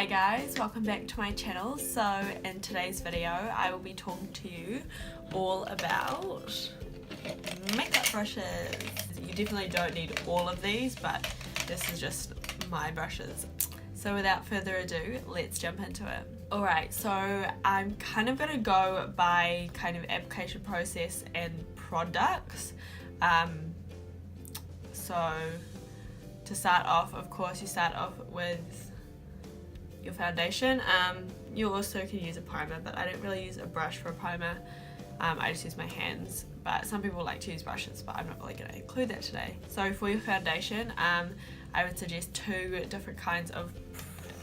Hi guys, welcome back to my channel. So in today's video I will be talking to you all about makeup brushes. You definitely don't need all of these, but this is just my brushes. So without further ado, let's jump into it. Alright, so I'm kind of going to go by kind of application process and products. So to start off, of course, you start off with your foundation. You also can use a primer, but I don't really use a brush for a primer. I just use my hands, but some people like to use brushes, but I'm not really going to include that today. So for your foundation, I would suggest two different kinds of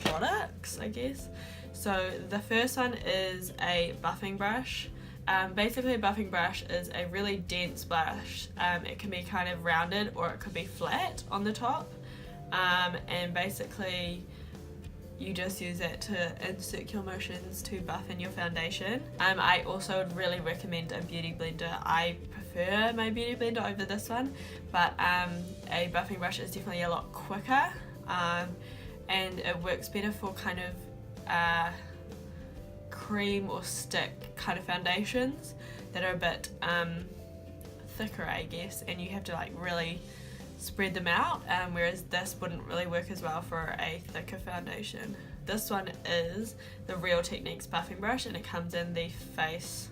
products, I guess. So the first one is a buffing brush. Basically a buffing brush is a really dense brush. It can be kind of rounded or it could be flat on the top, and basically you just use it to in circular motions to buff in your foundation. I also would really recommend a beauty blender. I prefer my beauty blender over this one, but a buffing brush is definitely a lot quicker, and it works better for kind of cream or stick kind of foundations that are a bit thicker, I guess, and you have to like really spread them out, whereas this wouldn't really work as well for a thicker foundation. This one is the Real Techniques buffing brush, and it comes in the face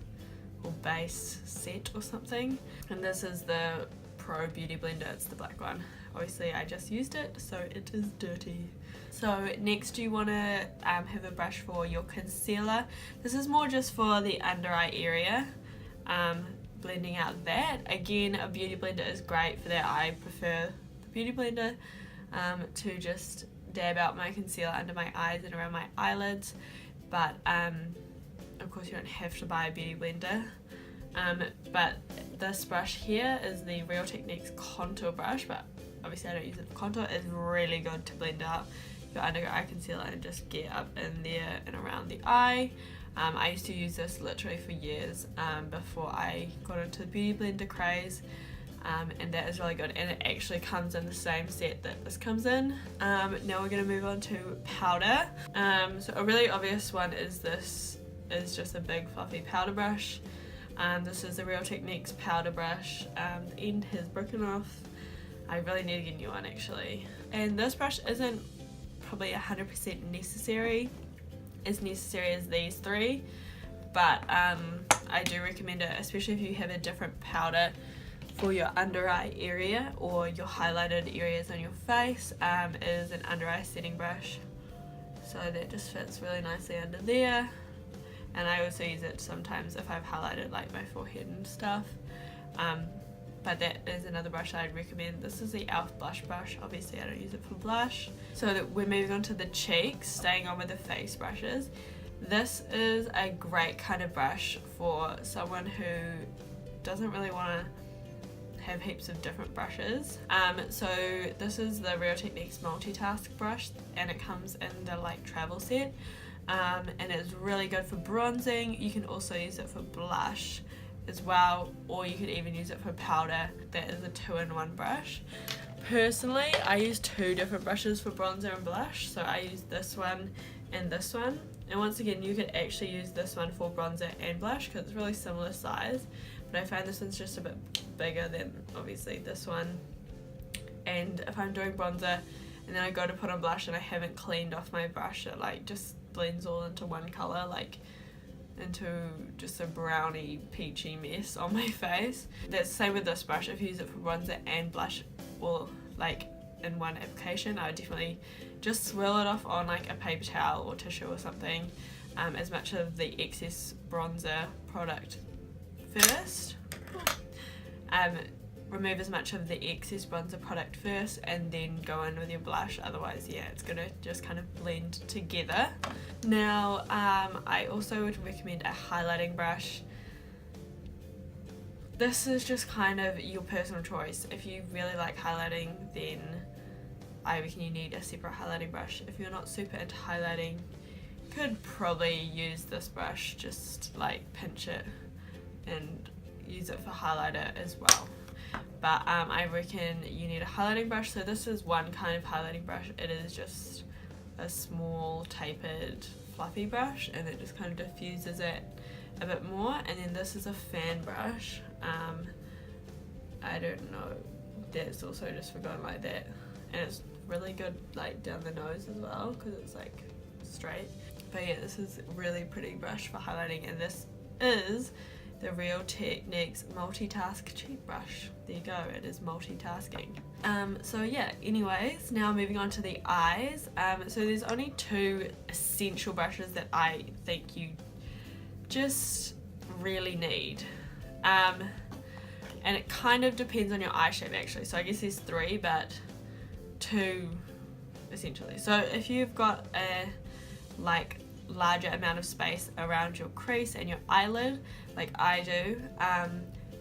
or base set or something, and this is the Pro Beauty Blender. It's the black one. Obviously I just used it, so it is dirty. So next you want to have a brush for your concealer. This is more just for the under eye area, blending out that. Again, a beauty blender is great for that. I prefer the beauty blender to just dab out my concealer under my eyes and around my eyelids, but of course you don't have to buy a beauty blender. But this brush here is the Real Techniques contour brush, but obviously I don't use it for contour. It's really good to blend out your under eye concealer and just get up in there and around the eye. I used to use this literally for years before I got into the beauty blender craze, and that is really good, and it actually comes in the same set that this comes in. Now we're going to move on to powder. So a really obvious one is this is just a big fluffy powder brush. This is the Real Techniques powder brush. The end has broken off. I really need to get a new one actually. And this brush isn't probably 100% necessary, as necessary as these three, but I do recommend it, especially if you have a different powder for your under eye area or your highlighted areas on your face. It is an under eye setting brush, so that just fits really nicely under there. And I also use it sometimes if I've highlighted like my forehead and stuff. But that is another brush I'd recommend. This is the e.l.f. blush brush. Obviously I don't use it for blush. So that we're moving on to the cheeks, staying on with the face brushes. This is a great kind of brush for someone who doesn't really want to have heaps of different brushes. So this is the Real Techniques multitask brush, and it comes in the like travel set. And it's really good for bronzing. You can also use it for blush as well, or you could even use it for powder. That is a 2-in-1 brush. Personally, I use two different brushes for bronzer and blush, so I use this one and this one. And once again, you could actually use this one for bronzer and blush because it's really similar size, but I find this one's just a bit bigger than obviously this one. And if I'm doing bronzer and then I go to put on blush and I haven't cleaned off my brush, it like just blends all into one colour, like into just a browny peachy mess on my face. That's the same with this brush. If you use it for bronzer and blush, or like in one application, I would definitely just swirl it off on like a paper towel or tissue or something, as much of the excess bronzer product first. Remove as much of the excess bronzer product first and then go in with your blush, otherwise yeah, it's gonna just kind of blend together. Now I also would recommend a highlighting brush. This is just kind of your personal choice. If you really like highlighting, then I reckon you need a separate highlighting brush. If you're not super into highlighting, you could probably use this brush, just like pinch it and use it for highlighter as well. But I reckon you need a highlighting brush. So this is one kind of highlighting brush. It is just a small tapered fluffy brush, and it just kind of diffuses it a bit more. And then this is a fan brush. I don't know, that's also just forgotten like that, and it's really good like down the nose as well because it's like straight. But yeah, this is a really pretty brush for highlighting, and this is the Real Techniques Multitask Cheek Brush. There you go, it is multitasking. So yeah, anyways, now moving on to the eyes. So there's only two essential brushes that I think you just really need. And it kind of depends on your eye shape actually. So I guess there's three, but two essentially. So if you've got a like larger amount of space around your crease and your eyelid like I do,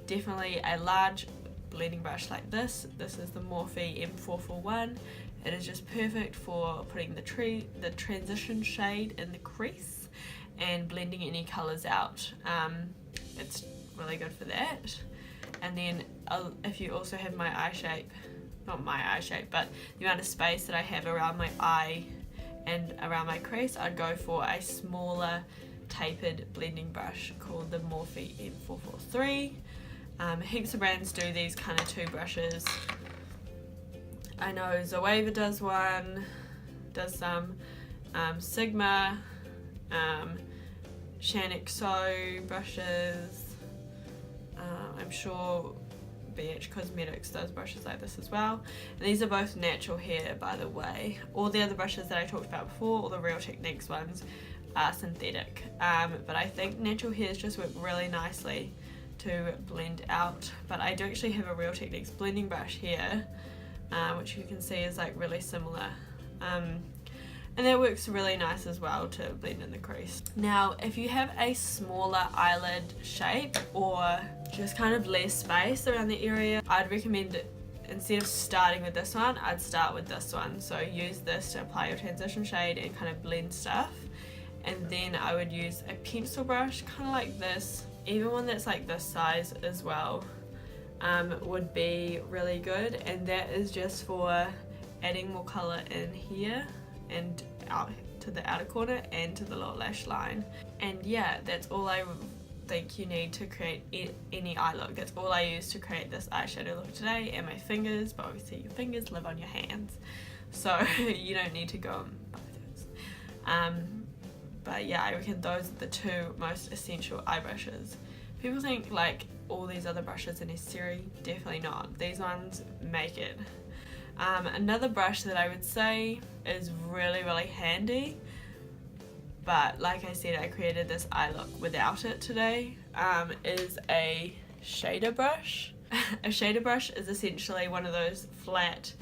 definitely a large blending brush like this. This is the Morphe M441. It is just perfect for putting the transition shade in the crease and blending any colors out. It's really good for that. And then if you also have my eye shape, not my eye shape, but the amount of space that I have around my eye and around my crease, I'd go for a smaller tapered blending brush called the Morphe M443. Heaps of brands do these kind of two brushes. I know Zoeva does one, does some, Sigma, Shaaanxo brushes. I'm sure BH Cosmetics does brushes like this as well. And these are both natural hair, by the way. All the other brushes that I talked about before, all the Real Techniques ones, are synthetic. But I think natural hairs just work really nicely to blend out. But I do actually have a Real Techniques blending brush here, which you can see is like really similar. And that works really nice as well to blend in the crease. Now, if you have a smaller eyelid shape or just kind of less space around the area, I'd recommend, instead of starting with this one, I'd start with this one. So use this to apply your transition shade and kind of blend stuff. And then I would use a pencil brush, kind of like this, even one that's like this size as well, would be really good. And that is just for adding more color in here and out to the outer corner and to the lower lash line. And yeah, that's all I think you need to create any eye look. That's all I use to create this eyeshadow look today, and my fingers, but obviously your fingers live on your hands, so you don't need to go on both. But yeah, I reckon those are the two most essential eye brushes. People think like all these other brushes are necessary. Definitely not. These ones make it. Another brush that I would say is really handy, but like I said, I created this eye look without it today, is a shader brush. A shader brush is essentially one of those flat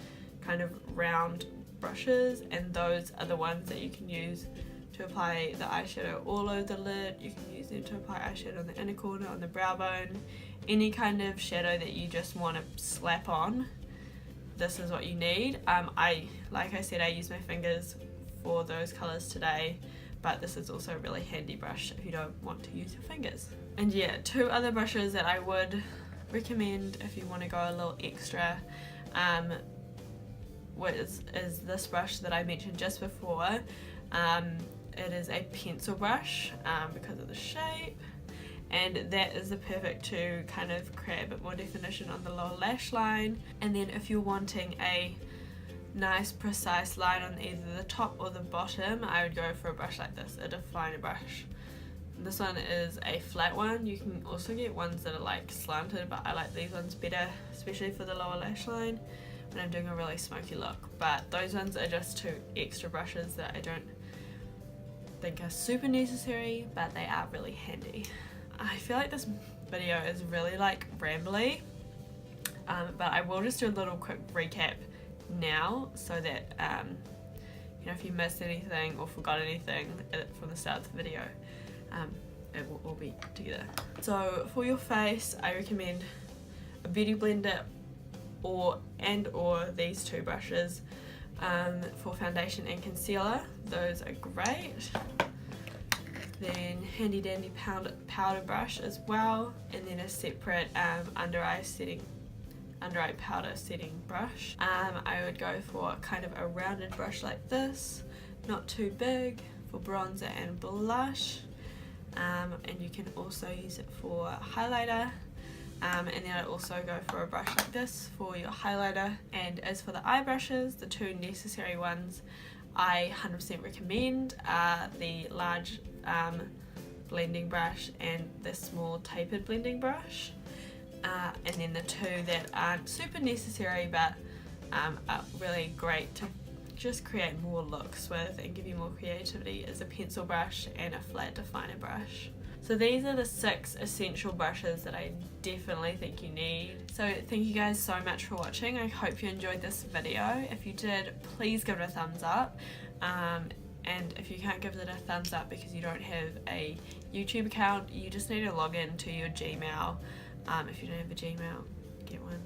kind of round brushes, and those are the ones that you can use to apply the eyeshadow all over the lid. You can use them to apply eyeshadow on the inner corner, on the brow bone, any kind of shadow that you just want to slap on. This is what you need. Like I said, I use my fingers for those colours today, but this is also a really handy brush if you don't want to use your fingers. And yeah, two other brushes that I would recommend if you want to go a little extra is this brush that I mentioned just before. It is a pencil brush because of the shape, and that is the perfect to kind of create a bit more definition on the lower lash line. And then if you're wanting a nice precise line on either the top or the bottom, I would go for a brush like this, a definer brush. This one is a flat one. You can also get ones that are like slanted, but I like these ones better, especially for the lower lash line when I'm doing a really smoky look. But those ones are just two extra brushes that I don't think are super necessary, but they are really handy. I feel like this video is really like rambly, but I will just do a little quick recap now so that you know, if you missed anything or forgot anything from the start of the video, it will all be together. So for your face, I recommend a beauty blender or these two brushes. For foundation and concealer, those are great. Then handy dandy powder brush as well, and then a separate under eye powder setting brush. I would go for kind of a rounded brush like this. not too big, for bronzer and blush. And you can also use it for highlighter. And then I'd also go for a brush like this for your highlighter. And as for the eye brushes, the two necessary ones I 100% recommend are the large blending brush and the small tapered blending brush. And then the two that aren't super necessary but are really great to just create more looks with and give you more creativity is a pencil brush and a flat definer brush. So these are the 6 essential brushes that I definitely think you need. So thank you guys so much for watching. I hope you enjoyed this video. If you did, please give it a thumbs up. And if you can't give it a thumbs up because you don't have a YouTube account, you just need to log in to your Gmail. If you don't have a Gmail, get one.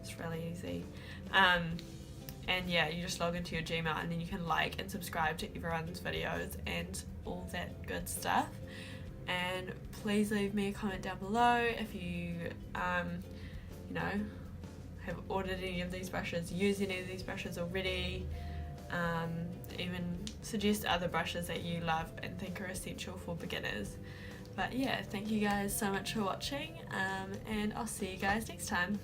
It's really easy. And yeah, you just log into your Gmail and then you can like and subscribe to everyone's videos and all that good stuff. And please leave me a comment down below if you, you know, have ordered any of these brushes, used any of these brushes already. Even suggest other brushes that you love and think are essential for beginners. But yeah, thank you guys so much for watching, and I'll see you guys next time.